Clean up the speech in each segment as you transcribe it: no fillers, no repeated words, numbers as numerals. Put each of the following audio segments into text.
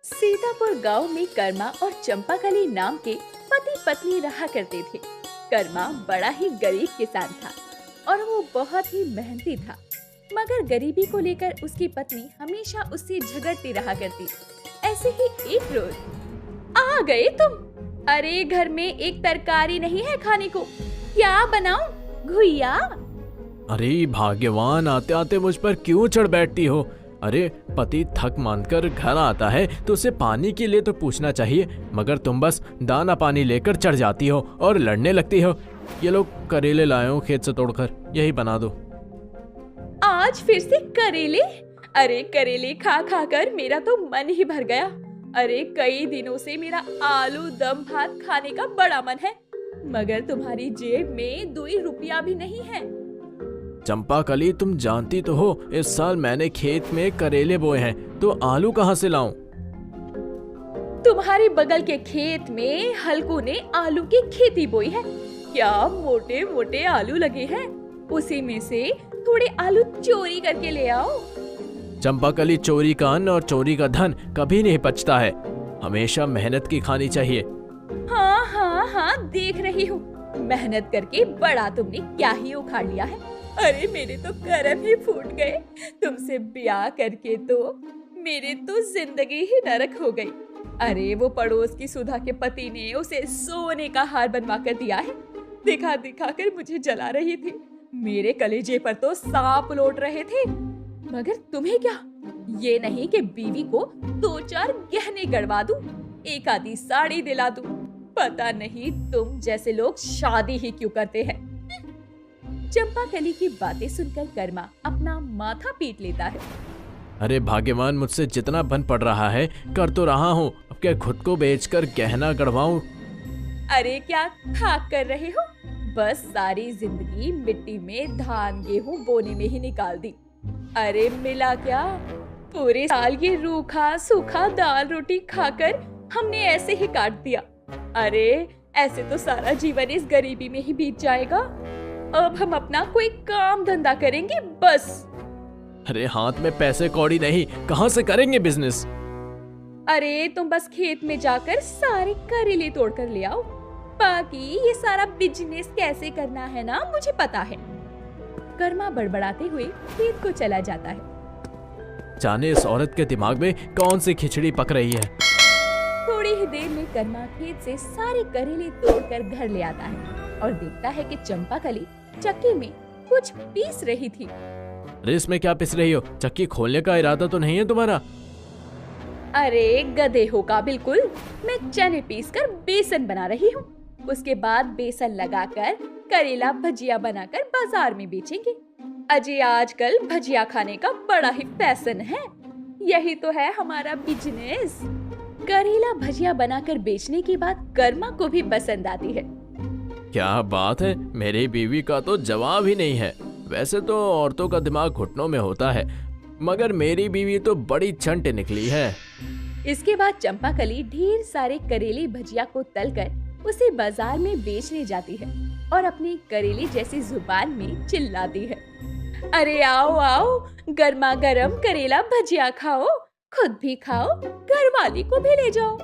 सीतापुर गांव में कर्मा और चंपाकली नाम के पति पत्नी रहा करते थे। कर्मा बड़ा ही गरीब किसान था और वो बहुत ही मेहनती था, मगर गरीबी को लेकर उसकी पत्नी हमेशा उससे झगड़ती रहा करती। ऐसे ही एक रोज आ गए तुम। अरे घर में एक तरकारी नहीं है खाने को, क्या बनाऊं? घुइया? अरे भाग्यवान, आते आते मुझ पर क्यों चढ़ बैठती हो? अरे पति थक मानकर घर आता है तो उसे पानी के लिए तो पूछना चाहिए, मगर तुम बस दाना पानी लेकर चढ़ जाती हो और लड़ने लगती हो। ये लोग करेले लाए हो खेत से तोड़कर, यही बना दो। आज फिर से करेले? अरे करेले खा खा कर मेरा तो मन ही भर गया। अरे कई दिनों से मेरा आलू दम भात खाने का बड़ा मन है, मगर तुम्हारी जेब में 2 रुपया भी नहीं है। चंपाकली, तुम जानती तो हो इस साल मैंने खेत में करेले बोए हैं, तो आलू कहाँ से लाऊं? तुम्हारे बगल के खेत में हल्कू ने आलू की खेती बोई है। क्या मोटे मोटे आलू लगे हैं, उसी में से थोड़े आलू चोरी करके ले आओ। चंपाकली, चोरी का अन्न और चोरी का धन कभी नहीं पचता है, हमेशा मेहनत की खानी चाहिए। हाँ हाँ हाँ, देख रही हूँ, मेहनत करके बड़ा तुमने क्या ही उखाड़ लिया है। अरे मेरे तो करम ही फूट गए, तुमसे ब्याह करके तो मेरे तो जिंदगी ही नरक हो गई। अरे वो पड़ोस की सुधा के पति ने उसे सोने का हार बनवा कर दिया है, दिखा दिखा कर मुझे जला रही थी। मेरे कलेजे पर तो सांप लौट रहे थे, मगर तुम्हें क्या, ये नहीं कि बीवी को 2-4 गहने गड़वा दूं, एक आधी साड़ी दिला दूं। पता नहीं तुम जैसे लोग शादी ही क्यों करते हैं। चंपाकली की बातें सुनकर कर्मा अपना माथा पीट लेता है। अरे भाग्यवान, मुझसे जितना बन पड़ रहा है कर तो रहा हूँ, अब क्या खुद को बेचकर गहना गढ़वाऊं? अरे क्या खाक कर रहे हो? बस सारी जिंदगी मिट्टी में धान गेहूं बोने में ही निकाल दी। अरे मिला क्या, पूरे साल ये रूखा सूखा दाल रोटी खाकर हमने ऐसे ही काट दिया। अरे ऐसे तो सारा जीवन इस गरीबी में ही बीत जाएगा। अब हम अपना कोई काम धंधा करेंगे बस। अरे हाथ में पैसे कौड़ी नहीं, कहाँ से करेंगे बिजनेस? अरे तुम बस खेत में जाकर सारे करेले तोड़ कर ले आओ, बाकी ये सारा बिजनेस कैसे करना है ना मुझे पता है। कर्मा बड़बड़ाते हुए खेत को चला जाता है। जाने इस औरत के दिमाग में कौन सी खिचड़ी पक रही है। थोड़ी ही देर में कर्मा खेत से सारे करेले तोड़कर घर ले आता है और देखता है कि चंपाकली चक्की में कुछ पीस रही थी। अरे इसमें क्या पिस रही हो? चक्की खोलने का इरादा तो नहीं है तुम्हारा? अरे गधे हो का बिल्कुल, मैं चने पीसकर बेसन बना रही हूँ। उसके बाद बेसन लगाकर करेला भजिया बनाकर बाजार में बेचेंगे। अजय आजकल भजिया खाने का बड़ा ही फैशन है, यही तो है हमारा बिजनेस। करेला भजिया बनाकर बेचने की बात कर्मा को भी पसंद आती है। क्या बात है, मेरी बीवी का तो जवाब ही नहीं है। वैसे तो औरतों का दिमाग घुटनों में होता है, मगर मेरी बीवी तो बड़ी चंट निकली है। इसके बाद चंपाकली ढेर सारे करेले भजिया को तलकर उसे बाजार में बेचने जाती है और अपनी करेले जैसी जुबान में चिल्लाती है, अरे आओ आओ, गर्मा गर्म करेला भजिया खाओ, खुद भी खाओ, घरवाली को भी ले जाओ।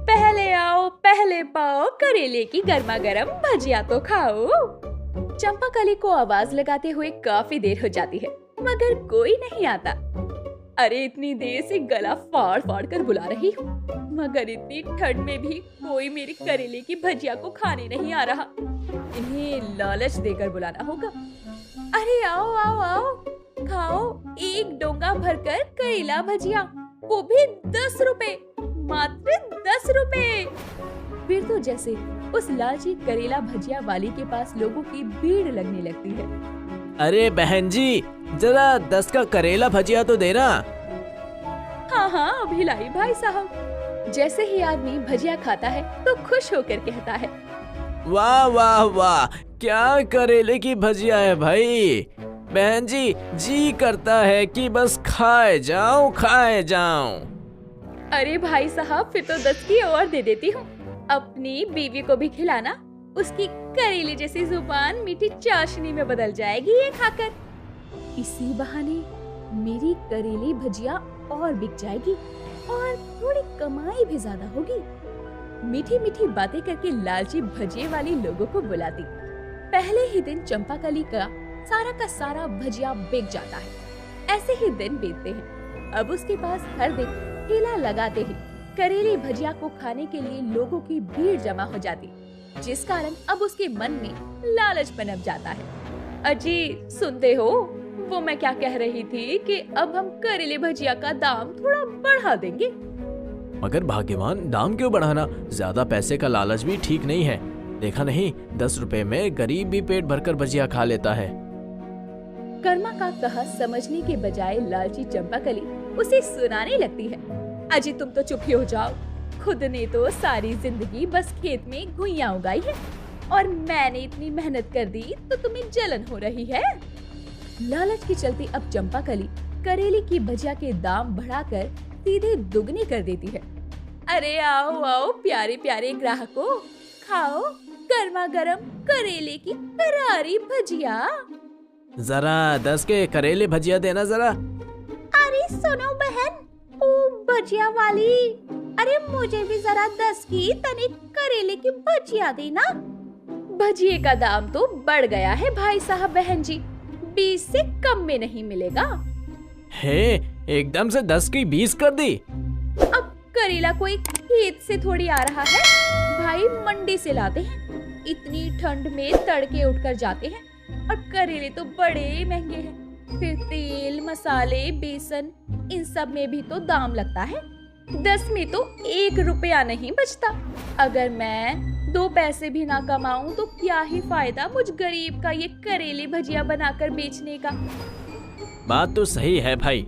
पहले आओ पहले पाओ, करेले की गर्मा गर्म भजिया तो खाओ। चंपाकली को आवाज लगाते हुए काफी देर हो जाती है, मगर कोई नहीं आता। अरे इतनी देर से गला फाड़ फाड़ कर बुला रही हूँ, मगर इतनी ठंड में भी कोई मेरी करेले की भजिया को खाने नहीं आ रहा। इन्हें लालच देकर बुलाना होगा। अरे आओ आओ आओ, खाओ एक डोंगा भरकर करेला भजिया, वो भी 10 रुपए, मात्र 10 रुपए। फिर तो जैसे उस लालची करेला भजिया वाली के पास लोगों की भीड़ लगने लगती है। अरे बहन जी, जरा 10 का करेला भजिया तो देना। हाँ हाँ अभी लाई भाई साहब। जैसे ही आदमी भजिया खाता है तो खुश होकर कहता है, वाह वाह वाह, क्या करेले की भजिया है भाई। बहन जी, जी करता है कि बस खाए जाऊं खाए जाऊं। अरे भाई साहब, फिर तो 10 की और दे देती हूँ, अपनी बीवी को भी खिलाना, उसकी करेले जैसी जुबान मीठी चाशनी में बदल जाएगी ये खाकर। इसी बहाने मेरी करेली भजिया और बिक जाएगी और थोड़ी कमाई भी ज्यादा होगी। मीठी मीठी बातें करके लालची भजिए वाली लोगों को बुलाती। पहले ही दिन चंपाकली का सारा भजिया बिक जाता है। ऐसे ही दिन बीतते हैं। अब उसके पास हर दिन ठेला लगाते ही करेले भजिया को खाने के लिए लोगों की भीड़ जमा हो जाती, जिस कारण अब उसके मन में लालच पनप जाता है। अजी सुनते हो, वो मैं क्या कह रही थी कि अब हम करेले भजिया का दाम थोड़ा बढ़ा देंगे। मगर भाग्यवान, दाम क्यों बढ़ाना? ज्यादा पैसे का लालच भी ठीक नहीं है। देखा नहीं, 10 रुपए में गरीब भी पेट भरकर भजिया खा लेता है। कर्मा का कहा समझने के बजाय लालची चंपाकली उसे सुनाने लगती है। अजी तुम तो चुप ही हो जाओ। खुद ने तो सारी जिंदगी बस खेत में घुइयां उगाई है और मैंने इतनी मेहनत कर दी तो तुम्हें जलन हो रही है। लालच के चलते अब चंपाकली करेले की भजिया के दाम बढ़ाकर सीधे दुगनी कर देती है। अरे आओ आओ प्यारे प्यारे ग्राहकों, खाओ गर्मा गर्म करेले की करारी भजिया। जरा 10 के करेले भजिया देना जरा। अरे सुनो बहन, ओ भजिया वाली, अरे मुझे भी जरा 10 की तनिक करेले की भजिया देना। भजिए का दाम तो बढ़ गया है भाई साहब बहन जी, 20 से कम में नहीं मिलेगा। हे, एकदम से 10 की 20 कर दी। अब करेला कोई खेत से थोड़ी आ रहा है भाई, मंडी से लाते हैं। इतनी ठंड में तड़के उठकर जाते हैं और करेले तो बड़े महंगे हैं। फिर तेल मसाले बेसन इन सब में भी तो दाम लगता है। 10 में तो 1 रुपया नहीं बचता। अगर मैं 2 पैसे भी ना कमाऊं तो क्या ही फायदा मुझ गरीब का ये करेले भजिया बनाकर बेचने का। बात तो सही है भाई।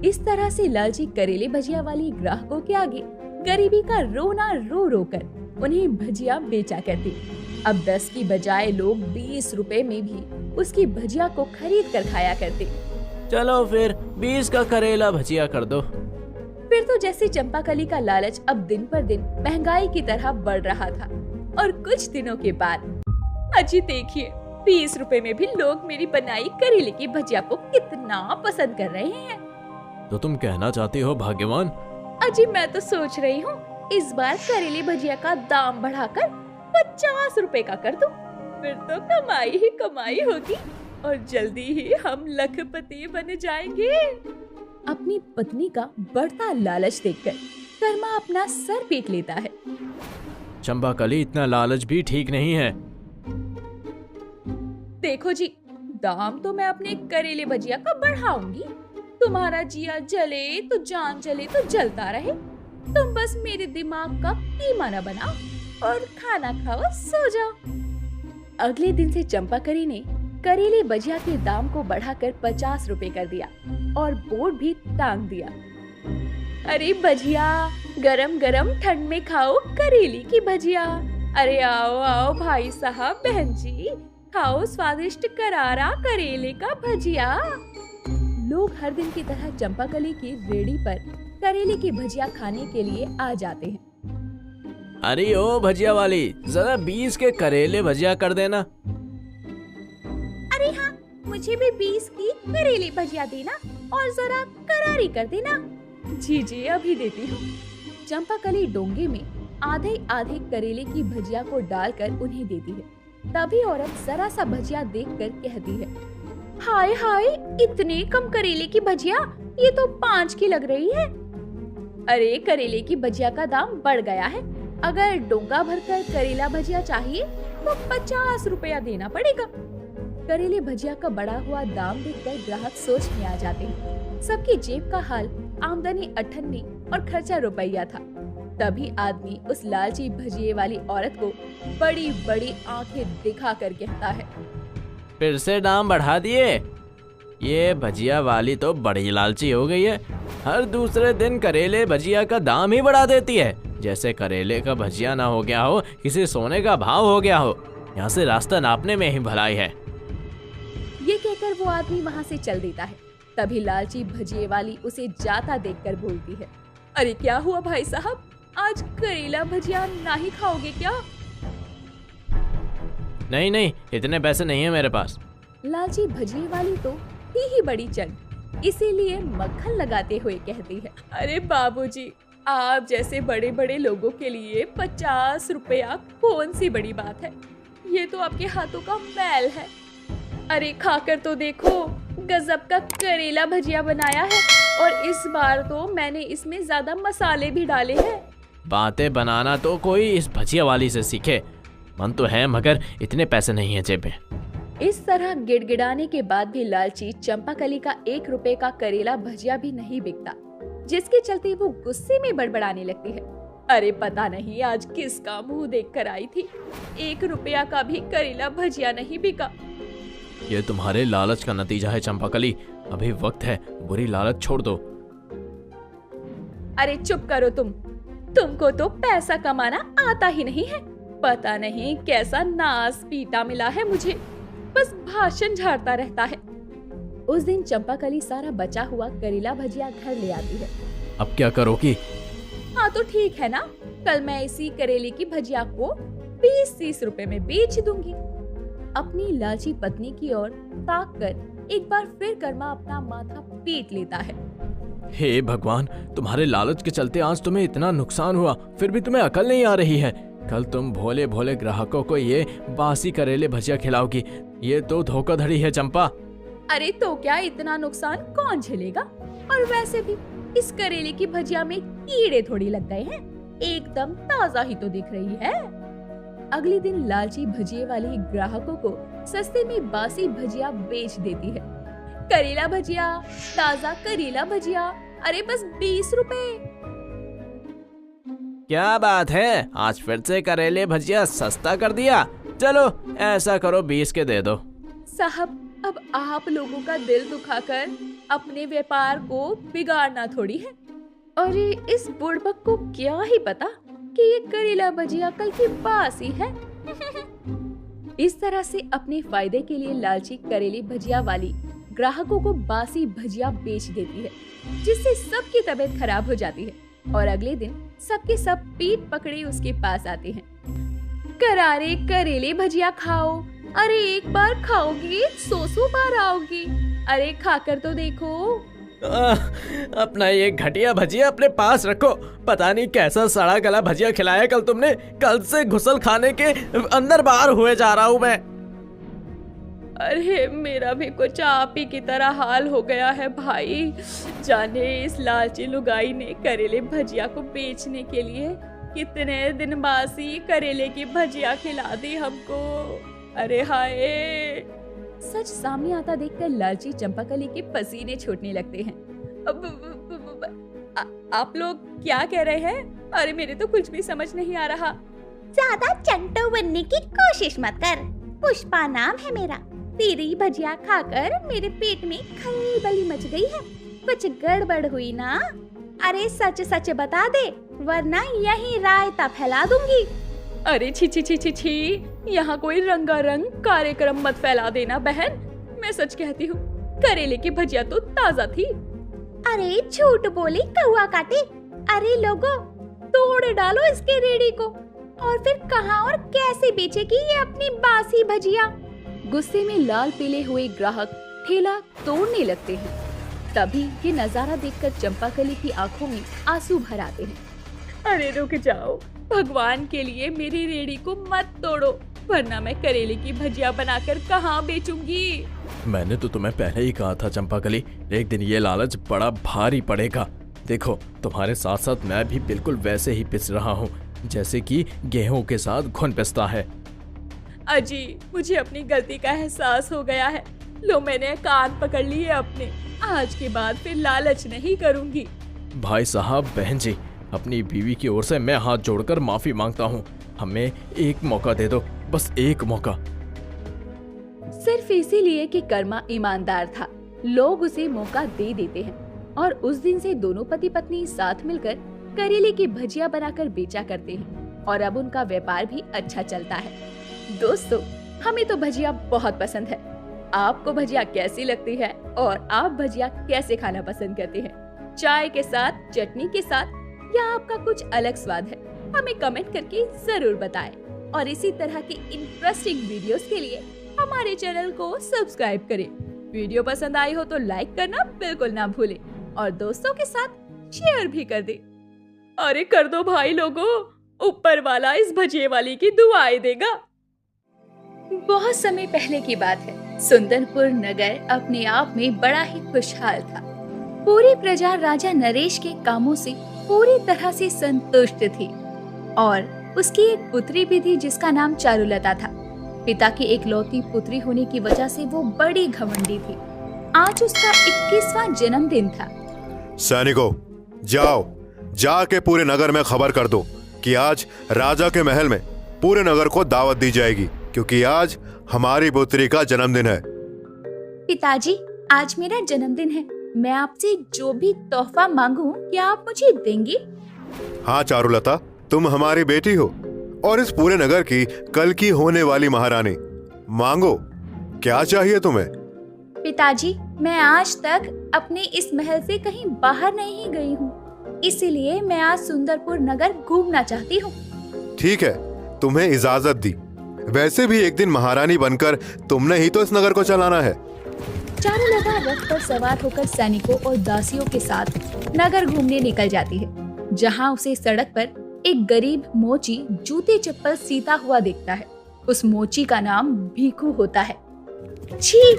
इस तरह से लालची करेले भजिया वाली ग्राहकों के आगे गरीबी का रोना रो रो कर उन्हें भजिया बेचा करती। अब 10 की बजाय लोग 20 रुपए में भी उसकी भजिया को खरीद कर खाया करते। चलो फिर 20 का करेला भजिया कर दो। फिर तो जैसे चंपाकली का लालच अब दिन पर दिन महंगाई की तरह बढ़ रहा था और कुछ दिनों के बाद अजी देखिए 20 रुपए में भी लोग मेरी बनाई करेले की भजिया को कितना पसंद कर रहे हैं। तो तुम कहना चाहती हो भाग्यवान? अजी मैं तो सोच रही हूँ इस बार करेले भजिया का दाम बढ़ाकर 50 रुपए का कर दूं। फिर तो कमाई ही कमाई होगी और जल्दी ही हम लखपति बन जाएंगे। अपनी पत्नी का बढ़ता लालच देखकर कर्मा अपना सर पीट लेता है। चंपाकली, इतना लालच भी ठीक नहीं है। देखो जी, दाम तो मैं अपने करेले भजिया का बढ़ाऊंगी। तुम्हारा जिया जले तो जान जले तो जलता रहे। तुम बस मेरे दिमाग का कीमा न बनाओ और खाना खाओ सो जाओ। अगले दिन से चंपाकली ने करेले भजिया के दाम को बढ़ाकर 50 रुपए कर दिया और बोर्ड भी टांग दिया। अरे भजिया, गरम गरम ठंड में खाओ करेले की भजिया। अरे आओ आओ भाई साहब बहन जी, खाओ स्वादिष्ट करारा करेले का भजिया। लोग हर दिन की तरह चंपाकली की रेहड़ी पर करेले की भजिया खाने के लिए आ जाते हैं। अरे ओ भजिया वाली, जरा 20 के करेले भजिया कर देना। अरे हाँ, मुझे भी 20 की करेले भजिया देना और जरा करारी कर देना। जी जी अभी देती हूँ। चंपाकली डोंगे में आधे आधे करेले की भजिया को डालकर उन्हें देती है। तभी औरत जरा सा भजिया देखकर कहती है, हाय हाय, इतने कम करेले की भजिया, ये तो 5 की लग रही है। अरे करेले की भजिया का दाम बढ़ गया है। अगर डोंगा भरकर करेला भजिया चाहिए तो 50 रुपया देना पड़ेगा। करेले भजिया का बढ़ा हुआ दाम देखकर ग्राहक सोच में आ जाते हैं। सबकी जेब का हाल आमदनी 98 और खर्चा रुपया था। तभी आदमी उस लालची भजिए वाली औरत को बड़ी बड़ी आंखें दिखाकर कहता है, फिर से दाम बढ़ा दिए? ये भजिया वाली तो बड़ी लालची हो गई है। हर दूसरे दिन करेले भजिया का दाम ही बढ़ा देती है, जैसे करेले का भजिया ना हो गया हो किसी सोने का भाव हो गया हो। यहाँ से रास्ता नापने में ही भलाई है। ये कहकर वो आदमी वहाँ से चल देता है। तभी लालची भजिए वाली उसे जाता देखकर बोलती है, अरे क्या हुआ भाई साहब, आज करेला भजिया नहीं खाओगे क्या? नहीं नहीं, इतने पैसे नहीं है मेरे पास। लालची भजिए वाली तो थी ही बड़ी चंड, इसीलिए मक्खन लगाते हुए कहती है, अरे बाबूजी, आप जैसे बड़े बड़े लोगों के लिए 50 रुपया कौन सी बड़ी बात है। ये तो आपके हाथों का मैल है। अरे खाकर तो देखो, गजब का करेला भजिया बनाया है, और इस बार तो मैंने इसमें ज्यादा मसाले भी डाले हैं। बातें बनाना तो कोई इस भजिया वाली से सीखे। मन तो है मगर इतने पैसे नहीं है जेब में। इस तरह गिड़गिड़ाने के बाद भी लालची चंपाकली का 1 रुपए का करेला भजिया भी नहीं बिकता, जिसके चलते वो गुस्से में बड़बड़ाने लगती है। अरे पता नहीं आज किसका मुंह देखकर आई थी, 1 रुपया का भी करेला भजिया नहीं बिका। ये तुम्हारे लालच का नतीजा है चंपाकली। अभी वक्त है, बुरी लालच छोड़ दो। अरे चुप करो तुमको तो पैसा कमाना आता ही नहीं है। पता नहीं कैसा नास पीटा मिला है मुझे, बस भाषण झाड़ता रहता है। उस दिन चंपाकली सारा बचा हुआ करेला भजिया घर ले आती है। अब क्या करोगी? हाँ तो ठीक है ना, कल मैं इसी करेले की भजिया को 20-30 रुपए में बेच दूंगी। अपनी लालची पत्नी की ओर ताक कर एक बार फिर कर्मा अपना माथा पीट लेता है। हे भगवान, तुम्हारे लालच के चलते आज तुम्हें इतना नुकसान हुआ, फिर भी तुम्हें अकल नहीं आ रही है। कल तुम भोले भोले ग्राहकों को ये बासी करेले भजिया खिलाओगी। ये तो धोखाधड़ी है चंपा। अरे तो क्या इतना नुकसान कौन झेलेगा? और वैसे भी इस करेले की भजिया में कीड़े थोड़ी लग गए हैं, एकदम ताजा ही तो दिख रही है। अगले दिन लालची भजिए वाली ग्राहकों को सस्ते में बासी भजिया बेच देती है। करेला भजिया, ताजा करेला भजिया, अरे बस 20 रुपए। क्या बात है, आज फिर से करेले भजिया सस्ता कर दिया। चलो ऐसा करो 20 के दे दो। साहब, अब आप लोगों का दिल दुखाकर अपने व्यापार को बिगाड़ना थोड़ी है। अरे इस बुड़बक को क्या ही पता कि ये करेला भजिया कल की बासी है। इस तरह से अपने फायदे के लिए लालची करेली भजिया वाली ग्राहकों को बासी भजिया बेच देती है, जिससे सबकी तबीयत खराब हो जाती है और अगले दिन सबके सब पीठ पकड़े उसके पास आते हैं। करारे करेले भजिया खाओ, अरे एक बार खाओगी 100 बार आओगी। अरे खाकर तो देखो। अपना ये घटिया भजिया अपने पास रखो। पता नहीं कैसा सड़ा गला भजिया खिलाया कल तुमने। कल से घुसल खाने के अंदर बाहर हुए जा रहा हूँ मैं। अरे मेरा भी कुछ आप ही की तरह हाल हो गया है भाई। जाने इस लालची लुगाई ने करेले भजिया को बेचने के लिए कितने दिन बासी करेले की भजिया खिला दी हमको। अरे हाय। सच सामने आता देखकर लालची चंपाकली के पसीने छूटने लगते हैं। आप लोग क्या कह रहे हैं? अरे मेरे तो कुछ भी समझ नहीं आ रहा। ज्यादा चंटो बनने की कोशिश मत कर। पुष्पा नाम है मेरा। तेरी भजिया खाकर मेरे पेट में खलबली मच गई है। कुछ गड़बड़ हुई ना? अरे सच सच बता दे, वरना यही रायता फैला दूंगी। अरे छी छी छी छी छी, यहाँ कोई रंगारंग कार्यक्रम मत फैला देना बहन। मैं सच कहती हूँ, करेले की भजिया तो ताजा थी। अरे झूठ बोली कौआ काटे। अरे लोगों, तोड़ डालो इसके रेड़ी को, और फिर कहाँ और कैसे बेचेगी ये अपनी बासी भजिया। गुस्से में लाल पीले हुए ग्राहक ठेला तोड़ने लगते हैं। तभी ये नजारा देखकर चंपाकली की आंखों में आंसू भर आते हैं। अरे रुक जाओ, भगवान के लिए मेरी रेड़ी को मत तोड़ो, वरना मैं करेले की भजिया बनाकर कहाँ बेचूंगी। मैंने तो तुम्हें पहले ही कहा था चंपाकली, एक दिन ये लालच बड़ा भारी पड़ेगा। देखो तुम्हारे साथ साथ मैं भी बिल्कुल वैसे ही पिस रहा हूँ जैसे कि गेहूं के साथ घुन पिसता है। अजी, मुझे अपनी गलती का एहसास हो गया है। लो मैंने कान पकड़ लिए अपने। आज के बाद फिर लालच नहीं करूंगी। भाई साहब, बहन जी, अपनी बीवी की ओर से मैं हाथ जोड़कर माफी मांगता हूँ। हमें एक मौका दे दो, बस एक मौका। सिर्फ इसीलिए कि कर्मा ईमानदार था, लोग उसे मौका दे देते हैं और उस दिन से दोनों पति पत्नी साथ मिलकर करेले की भजिया बनाकर बेचा करते हैं और अब उनका व्यापार भी अच्छा चलता है। दोस्तों, हमें तो भजिया बहुत पसंद है। आपको भजिया कैसी लगती है और आप भजिया कैसे खाना पसंद करते हैं? चाय के साथ, चटनी के साथ, या आपका कुछ अलग स्वाद है? हमें कमेंट करके जरूर बताएं और इसी तरह की इंटरेस्टिंग वीडियोस के लिए हमारे चैनल को सब्सक्राइब करें। वीडियो पसंद आई हो तो लाइक करना बिल्कुल ना भूलें और दोस्तों के साथ शेयर भी कर दें। अरे कर दो भाई लोगों, ऊपर वाला इस भजिए वाली की दुआएं देगा। बहुत समय पहले की बात है। सुंदरपुर नगर अपने आप में बड़ा ही खुशहाल था। पूरी प्रजा राजा नरेश के कामों से पूरी तरह से संतुष्ट थी और उसकी एक पुत्री भी थी जिसका नाम चारुलता था। पिता की एकलौती पुत्री होने की वजह से वो बड़ी घमंडी थी। आज उसका 21वां जन्मदिन था। सैनिकों, जाओ जाके पूरे नगर में खबर कर दो कि आज राजा के महल में पूरे नगर को दावत दी जाएगी, क्योंकि आज हमारी पुत्री का जन्मदिन है। पिताजी, आज मेरा जन्मदिन है। मैं आपसे जो भी तोहफा मांगूं, क्या आप मुझे देंगी? हाँ चारुलता, तुम हमारी बेटी हो और इस पूरे नगर की कल की होने वाली महारानी। मांगो, क्या चाहिए तुम्हें? पिताजी, मैं आज तक अपने इस महल से कहीं बाहर नहीं गई हूँ, इसीलिए मैं आज सुंदरपुर नगर घूमना चाहती हूँ। ठीक है, तुम्हें इजाजत दी। वैसे भी एक दिन महारानी बनकर तुमने ही तो इस नगर को चलाना है। चारुलता रथ पर सवार होकर सैनिकों और दासियों के साथ नगर घूमने निकल जाती है, जहाँ उसे सड़क पर एक गरीब मोची जूते चप्पल सीता हुआ दिखता है। उस मोची का नाम भीखू होता है। छी,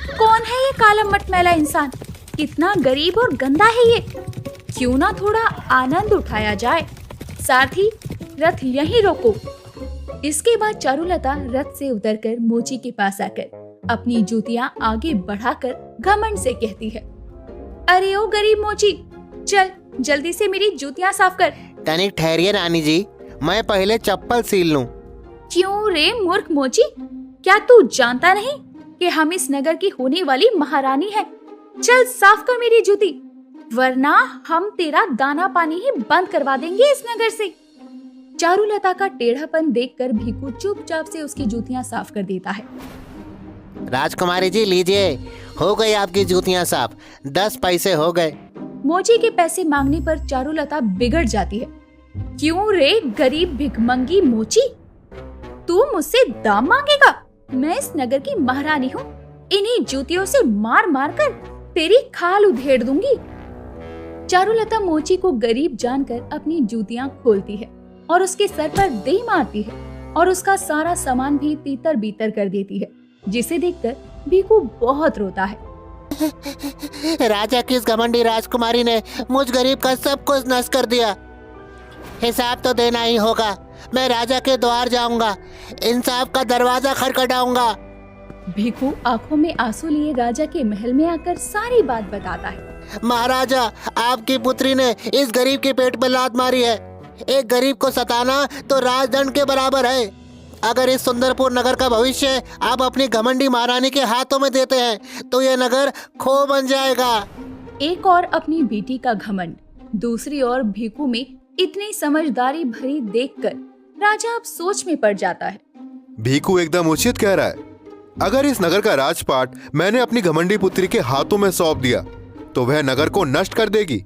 कौन है ये काला मटमैला इंसान? कितना गरीब और गंदा है ये। क्यों ना थोड़ा आनंद उठाया जाए। सारथी, रथ यहीं रोको। इसके बाद चारुलता रथ से उतरकर मोची के पास आकर अपनी जूतियां आगे बढ़ाकर घमंड से कहती है, अरे ओ गरीब मोची, चल जल्दी से मेरी जूतियां साफ कर। तनिक ठहरिए रानी जी, मैं पहले चप्पल सील लूं। क्यों रे मूर्ख मोची, क्या तू जानता नहीं कि हम इस नगर की होने वाली महारानी है? चल साफ कर मेरी जूती, वरना हम तेरा दाना पानी ही बंद करवा देंगे इस नगर से। चारुलता का टेढ़ापन देखकर भीखू चुपचाप से उसकी जूतियां साफ कर देता है। राजकुमारी जी लीजिए, हो गई आपकी जूतियां साफ। 10 पैसे हो गए। मोची के पैसे मांगने पर चारुलता बिगड़ जाती है। क्यों रे गरीब भिखमंगी मोची, तू मुझसे दाम मांगेगा? मैं इस नगर की महारानी हूँ। इन्हीं जूतियों से मार मार कर तेरी खाल उधेड़ दूंगी। चारुलता मोची को गरीब जानकर अपनी जूतियां खोलती है और उसके सर पर दे मारती है और उसका सारा सामान भी तीतर बीतर कर देती है, जिसे देखकर भीखू बहुत रोता है। राजा की इस घमंडी राजकुमारी ने मुझ गरीब का सब कुछ नष्ट कर दिया। हिसाब तो देना ही होगा। मैं राजा के द्वार जाऊंगा, इंसाफ का दरवाजा खटखटाऊंगा। भीखू आंखों में आंसू लिए राजा के महल में आकर सारी बात बताता है। महाराजा, आपकी पुत्री ने इस गरीब के पेट में लात मारी है। एक गरीब को सताना तो राजदंड के बराबर है। अगर इस सुंदरपुर नगर का भविष्य आप अपनी घमंडी महारानी के हाथों में देते हैं तो यह नगर खो बन जाएगा। एक और अपनी बेटी का घमंड, दूसरी ओर भीखू में इतनी समझदारी भरी देखकर राजा अब सोच में पड़ जाता है। भीखू एकदम उचित कह रहा है। अगर इस नगर का राजपाट मैंने अपनी घमंडी पुत्री के हाथों में सौंप दिया तो वह नगर को नष्ट कर देगी,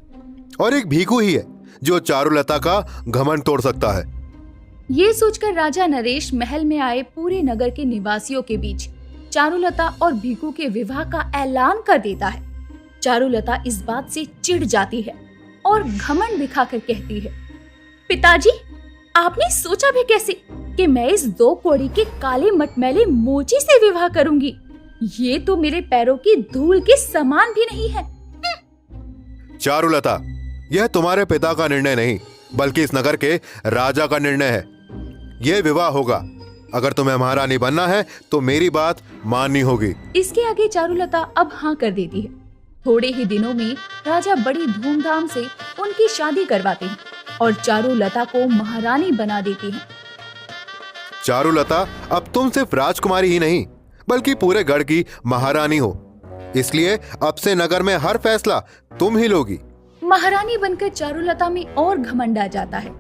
और एक भीखू ही है जो चारुलता का घमंड तोड़ सकता है। ये सोचकर राजा नरेश महल में आए पूरे नगर के निवासियों के बीच चारुलता और भीखू के विवाह का ऐलान कर देता है। चारुलता इस बात से चिढ़ जाती है और घमंड दिखाकर कहती है, पिताजी, आपने सोचा भी कैसे कि मैं इस 2 कौड़ी के काले मटमैले मोची से विवाह करूंगी? ये तो मेरे पैरों की धूल के समान भी नहीं है। चारुलता, यह तुम्हारे पिता का निर्णय नहीं बल्कि इस नगर के राजा का निर्णय है। यह विवाह होगा। अगर तुम्हें महारानी बनना है तो मेरी बात माननी होगी। इसके आगे चारुलता अब हाँ कर देती है। थोड़े ही दिनों में राजा बड़ी धूमधाम से उनकी शादी करवाते हैं और चारुलता को महारानी बना देती हैं। चारुलता, अब तुम सिर्फ राजकुमारी ही नहीं बल्कि पूरे गढ़ की महारानी हो, इसलिए अब से नगर में हर फैसला तुम ही लोगी। महारानी बनकर चारुलता में और घमंड आ जाता है।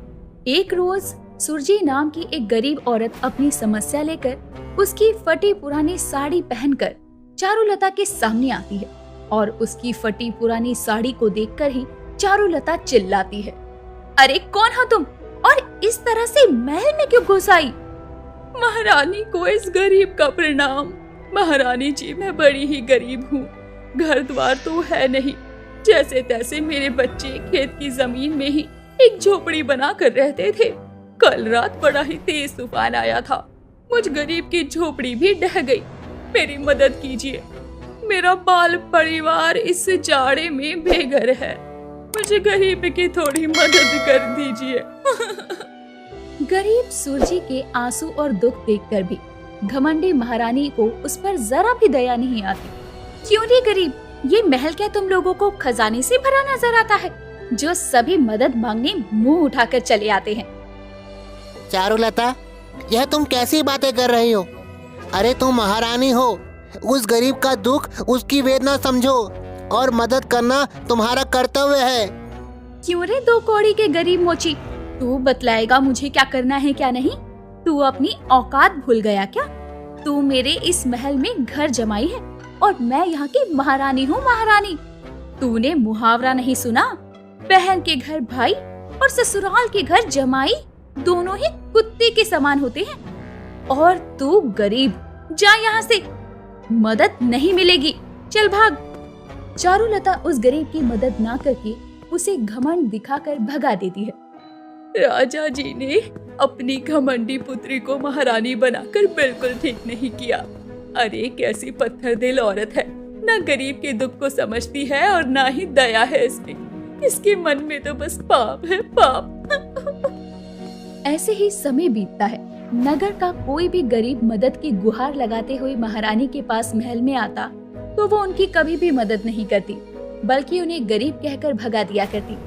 एक रोज सुरजी नाम की एक गरीब औरत अपनी समस्या लेकर उसकी फटी पुरानी साड़ी पहनकर चारुलता के सामने आती है और उसकी फटी पुरानी साड़ी को देखकर ही चारुलता चिल्लाती है, अरे कौन हो तुम और इस तरह से महल में क्यों घुस आई? महारानी को इस गरीब का प्रणाम। महारानी जी, मैं बड़ी ही गरीब हूँ। घर द्वार तो है नहीं, जैसे तैसे मेरे बच्चे खेत की जमीन में ही एक झोपड़ी बनाकर रहते थे। कल रात बड़ा ही तेज तूफान आया था। मुझ गरीब की झोपड़ी भी ढह गई। मेरी मदद कीजिए। मेरा बाल परिवार इस जाड़े में बेघर है। मुझे गरीब की थोड़ी मदद कर दीजिए। गरीब सूरजी के आंसू और दुख देखकर भी घमंडी महारानी को उस पर जरा भी दया नहीं आती। क्यों रे गरीब, ये महल क्या तुम लोगों को खजाने से भरा नजर आता है, जो सभी मदद मांगने मुंह उठाकर चले आते हैं? चारुलता, यह तुम कैसी बातें कर रही हो? अरे तुम महारानी हो, उस गरीब का दुख, उसकी वेदना समझो और मदद करना तुम्हारा कर्तव्य है। क्यों रे दो कौड़ी के गरीब मोची, तू बतलाएगा मुझे क्या करना है क्या नहीं? तू अपनी औकात भूल गया क्या? तू मेरे इस महल में घर जमाई है और मैं यहाँ की महारानी हूँ, महारानी। तूने मुहावरा नहीं सुना? बहन के घर भाई और ससुराल के घर जमाई दोनों ही कुत्ते के समान होते हैं। और तू गरीब, जा यहाँ से, मदद नहीं मिलेगी, चल भाग। चारुलता उस गरीब की मदद ना करके उसे घमंड दिखाकर भगा देती है। राजा जी ने अपनी घमंडी पुत्री को महारानी बनाकर बिल्कुल ठीक नहीं किया। अरे कैसी पत्थर दिल औरत है, ना गरीब के दुख को समझती है और ना ही दया है इसमें। इसके मन में तो बस पाप है, पाप। ऐसे ही समय बीतता है। नगर का कोई भी गरीब मदद की गुहार लगाते हुए महारानी के पास महल में आता तो वो उनकी कभी भी मदद नहीं करती, बल्कि उन्हें गरीब कहकर भगा दिया करती।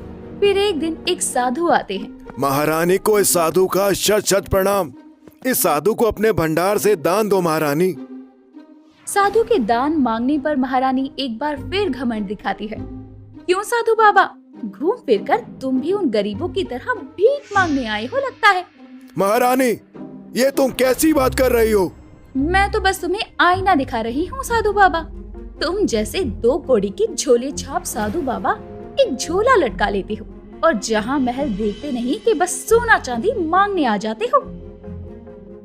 फिर एक दिन एक साधु आते हैं। महारानी को इस साधु का शत शत प्रणाम। इस साधु को अपने भंडार से दान दो महारानी। साधु के दान मांगने पर महारानी एक बार फिर घमंड दिखाती है। क्यों साधु बाबा, घूम फिर कर तुम भी उन गरीबों की तरह भीख मांगने आए हो लगता है। महारानी, ये तुम कैसी बात कर रही हो? मैं तो बस तुम्हें आईना दिखा रही हूँ साधु बाबा। तुम जैसे दो कौड़ी की झोले छाप साधु बाबा एक झोला लटका लेते हो और जहाँ महल देखते नहीं कि बस सोना चांदी मांगने आ जाते हो।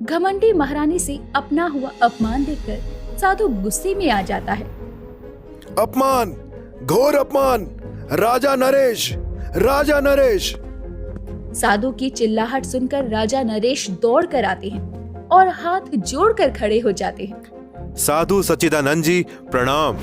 घमंडी महारानी से अपना हुआ अपमान देखकर साधु गुस्से में आ जाता है। अपमान, घोर अपमान! राजा नरेश, राजा नरेश! साधु की चिल्लाहट सुनकर राजा नरेश दौड़ कर आते हैं और हाथ जोड़कर खड़े हो जाते हैं। साधु सच्चिदानंद जी प्रणाम।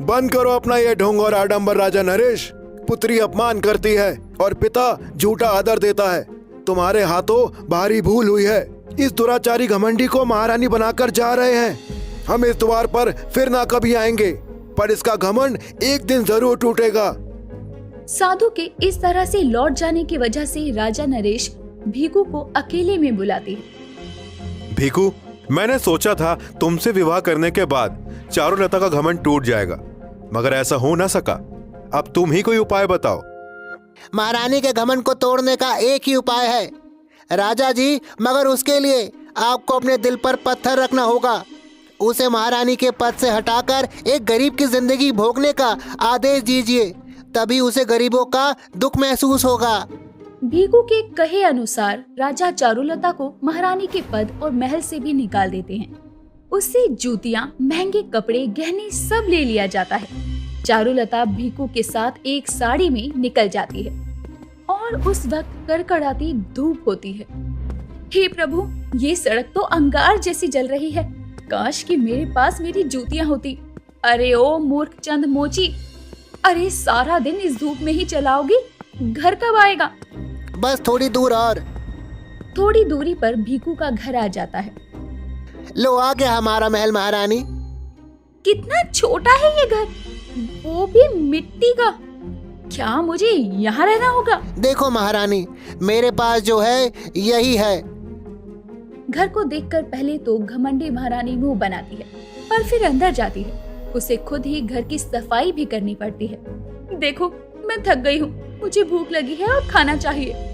बंद करो अपना ये ढोंग और आडंबर राजा नरेश। पुत्री अपमान करती है और पिता झूठा आदर देता है। तुम्हारे हाथों भारी भूल हुई है। इस दुराचारी घमंडी को महारानी बनाकर जा रहे हैं। हम इस द्वार पर फिर ना कभी आएंगे, पर इसका घमंड एक दिन जरूर टूटेगा। साधु के इस तरह से लौट जाने की वजह से राजा नरेश भीखू को अकेले में बुलाते हैं। भीखू, मैंने सोचा था तुमसे विवाह करने के बाद चारुलता का घमंड टूट जाएगा, मगर ऐसा हो ना सका। अब तुम ही कोई उपाय बताओ। महारानी के घमंड को तोड़ने का एक ही उपाय है राजा जी, मगर उसके लिए आपको अपने दिल पर पत्थर रखना होगा। उसे महारानी के पद से हटाकर एक गरीब की जिंदगी भोगने का आदेश दीजिए, तभी उसे गरीबों का दुख महसूस होगा। भीखू के कहे अनुसार राजा चारुलता को महारानी के पद और महल से भी निकाल देते हैं। उससे जूतियां, महंगे कपड़े, गहने सब ले लिया जाता है। चारुलता भीखू के साथ एक साड़ी में निकल जाती है और उस वक्त कड़कड़ाती धूप होती है। हे प्रभु, ये सड़क तो अंगार जैसी जल रही है। काश कि मेरे पास मेरी जूतियां होती। अरे ओ मूर्ख चंद मोची, अरे सारा दिन इस धूप में ही चलाओगी, घर कब आएगा? बस थोड़ी दूर और। थोड़ी दूरी पर भीखू का घर आ जाता है। लो आ गया हमारा महल महारानी। कितना छोटा है ये घर, वो भी मिट्टी का। क्या मुझे यहाँ रहना होगा? देखो महारानी, मेरे पास जो है यही है। घर को देखकर पहले तो घमंडी महारानी मुंह बनाती है, पर फिर अंदर जाती है। उसे खुद ही घर की सफाई भी करनी पड़ती है। देखो, मैं थक गई हूँ, मुझे भूख लगी है और खाना चाहिए।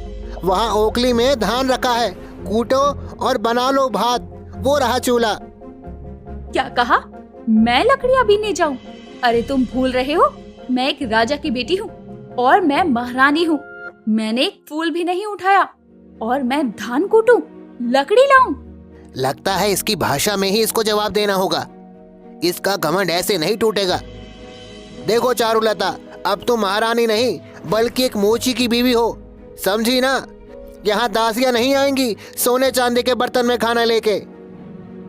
वहाँ ओखली में धान रखा है, कूटो और बना लो भात। वो रहा चूल्हा। क्या कहा? मैं लकड़ियाँ बीनने जाऊँ? अरे तुम भूल रहे हो, मैं एक राजा की बेटी हूँ और मैं महारानी हूँ। मैंने एक फूल भी नहीं उठाया और मैं धान कूटूं, लकड़ी लाऊं? लगता है इसकी भाषा में ही इसको जवाब देना होगा। इसका घमंड ऐसे नहीं टूटेगा। देखो चारुलता, अब तुम महारानी नहीं बल्कि एक मोची की बीवी हो, समझी ना? यहाँ दासियां नहीं आएंगी सोने चांदी के बर्तन में खाना लेके।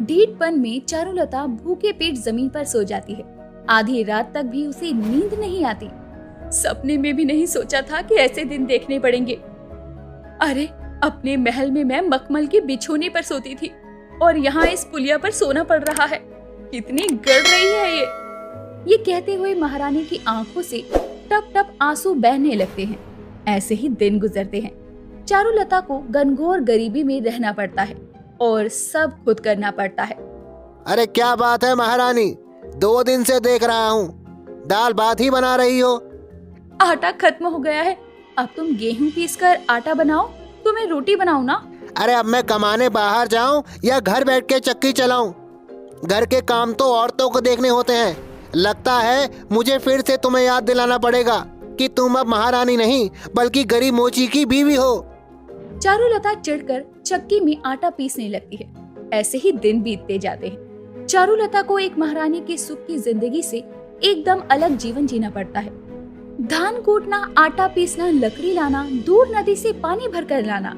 ढीठपन में चारुलता भूखे पेट जमीन पर सो जाती है। आधी रात तक भी उसे नींद नहीं आती। सपने में भी नहीं सोचा था कि ऐसे दिन देखने पड़ेंगे। अरे, अपने महल में मैं मखमल के बिछोने पर सोती थी और यहाँ इस पुलिया पर सोना पड़ रहा है। कितनी गड़ रही है ये कहते हुए महारानी की आंखों से टप टप आंसू बहने लगते हैं। ऐसे ही दिन गुजरते हैं। चारुलता को घनघोर गरीबी में रहना पड़ता है और सब खुद करना पड़ता है। अरे क्या बात है महारानी, 2 दिन से देख रहा हूँ दाल भात ही बना रही हो। आटा खत्म हो गया है। अब तुम गेहूं पीसकर आटा बनाओ, तो मैं रोटी बनाऊं ना। अरे अब मैं कमाने बाहर जाऊं या घर बैठ के चक्की चलाऊं? घर के काम तो औरतों को देखने होते हैं। लगता है मुझे फिर से तुम्हें याद दिलाना पड़ेगा कि तुम अब महारानी नहीं बल्कि गरीब मोची की बीवी हो। चारुलता चिढ़कर चक्की में आटा पीसने लगती है। ऐसे ही दिन बीतते जाते हैं। चारुलता को एक महारानी के सुख की जिंदगी से एकदम अलग जीवन जीना पड़ता है। धान कूटना, आटा पीसना, लकड़ी लाना, दूर नदी से पानी भरकर लाना।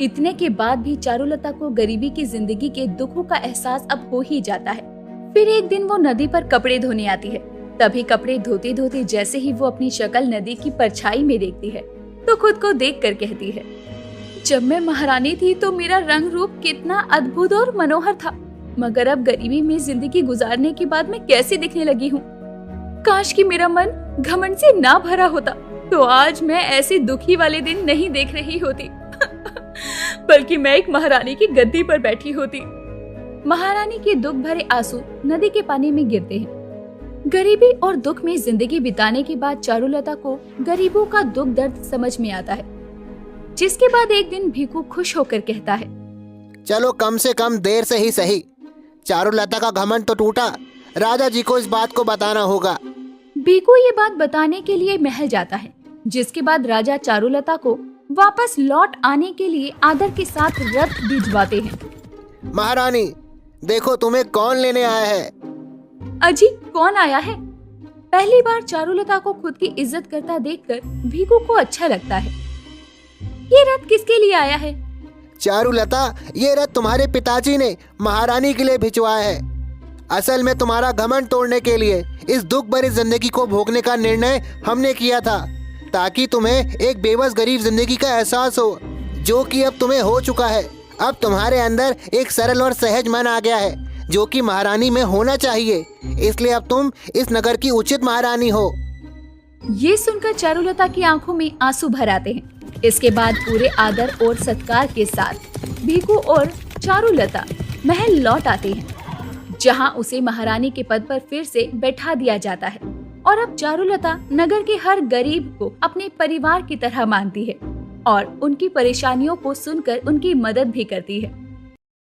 इतने के बाद भी चारुलता को गरीबी की जिंदगी के दुखों का एहसास अब हो ही जाता है। फिर एक दिन वो नदी पर कपड़े धोने आती है। तभी कपड़े धोते धोते जैसे ही वो अपनी शक्ल नदी की परछाई में देखती है तो खुद को देख कर कहती है, जब मैं महारानी थी तो मेरा रंग रूप कितना अद्भुत और मनोहर था, मगर अब गरीबी में जिंदगी गुजारने के बाद मैं कैसी दिखने लगी हूँ। काश कि मेरा मन घमंड से ना भरा होता तो आज मैं ऐसे दुखी वाले दिन नहीं देख रही होती बल्कि मैं एक महारानी की गद्दी पर बैठी होती। महारानी के दुख भरे आंसू नदी के पानी में गिरते हैं। गरीबी और दुख में जिंदगी बिताने के बाद चारुलता को गरीबों का दुख दर्द समझ में आता है। जिसके बाद एक दिन भीखू खुश होकर कहता है, चलो कम से कम देर से ही सही, चारुलता का घमंड तो टूटा। राजा जी को इस बात को बताना होगा। भीखू ये बात बताने के लिए महल जाता है। जिसके बाद राजा चारुलता को वापस लौट आने के लिए आदर के साथ रथ भिजवाते हैं। महारानी देखो तुम्हें कौन लेने आया है। अजी, कौन आया है? पहली बार चारुलता को खुद की इज्जत करता देखकर भीखू को अच्छा लगता है। ये रथ किसके लिए आया है? चारुलता, ये रथ तुम्हारे पिताजी ने महारानी के लिए भिजवाया है। असल में तुम्हारा घमंड तोड़ने के लिए इस दुख भरी जिंदगी को भोगने का निर्णय हमने किया था, ताकि तुम्हें एक बेबस गरीब जिंदगी का एहसास हो, जो कि अब तुम्हें हो चुका है। अब तुम्हारे अंदर एक सरल और सहज मन आ गया है, जो कि महारानी में होना चाहिए। इसलिए अब तुम इस नगर की उचित महारानी हो। ये सुनकर चारुलता की आंखों में आंसू भर आते हैं। इसके बाद पूरे आदर और सत्कार के साथ भीखू और चारुलता महल लौट आते हैं, जहां उसे महारानी के पद पर फिर से बैठा दिया जाता है। और अब चारुलता नगर के हर गरीब को अपने परिवार की तरह मानती है और उनकी परेशानियों को सुनकर उनकी मदद भी करती है।